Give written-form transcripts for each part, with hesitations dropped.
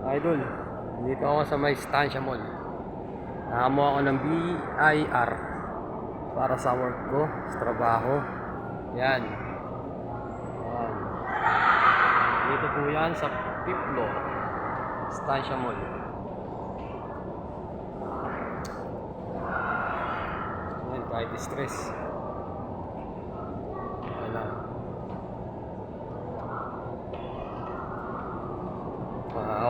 Idol, dito ako sa may Estancia Mall. Nahamo ako ng BIR para sa work ko, sa trabaho. Yan. Yan. Dito po yan sa 5th floor, Estancia Mall. Yan, kahit stress. Wala.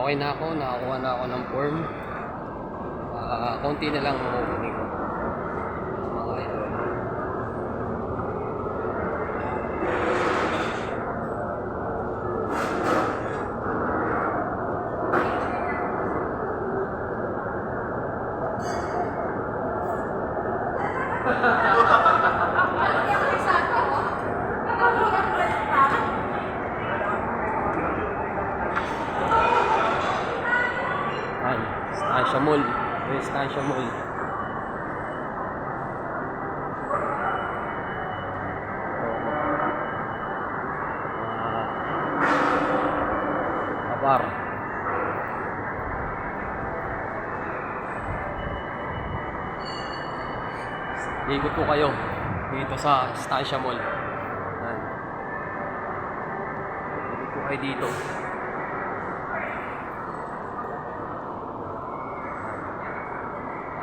Okay na ako, nakakuha na ako ng form. Konti na lang kukunin ko. Mga idol. Estancia Mall. Estancia Mall. Kapar. Ikot po kayo dito sa Estancia Mall. Yan. Ikot po kayo dito.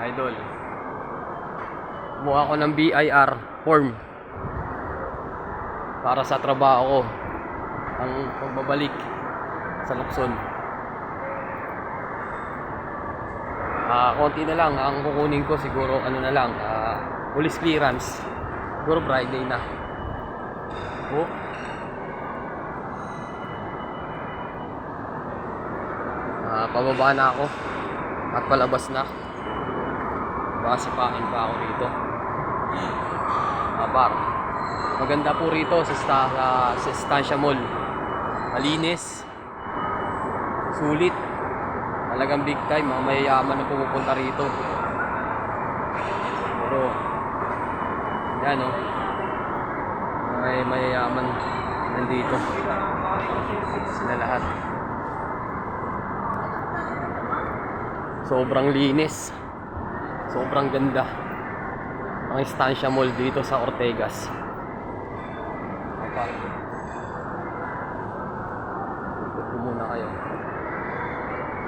Idol, kumuha ko ng BIR form para sa trabaho ko, ang pagbabalik sa Lukson. Konti na lang ang kukunin ko, siguro ano na lang, police clearance, siguro Friday na. Pababa na ako at palabas na. Baka sipahin pa ako rito. Bar. Maganda po rito sa Estancia Mall. Malinis. Sulit. Talagang big time. Mga mayayaman na pumupunta rito. Pero yan o. May mayayaman nandito. Sila lahat. Sobrang linis. Sobrang ganda ang Estancia Mall dito sa Ortegas. Ikot muna kayo.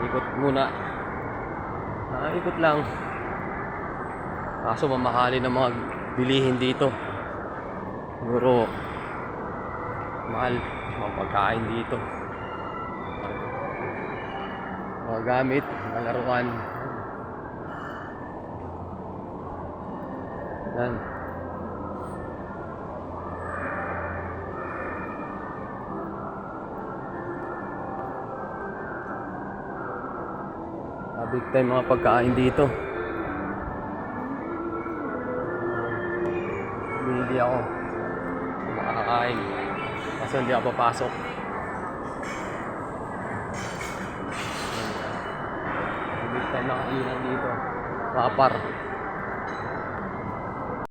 Ikot muna. Ikot lang. Kaso mamahalin ng mga bilihin dito. Siguro mahal mga pagkain dito. Mga gamit, mga laruan. Yan. Big time mga pagkain dito. Hindi ako makakain kasi hindi ako papasok. Big time na kainan dito. Kapar.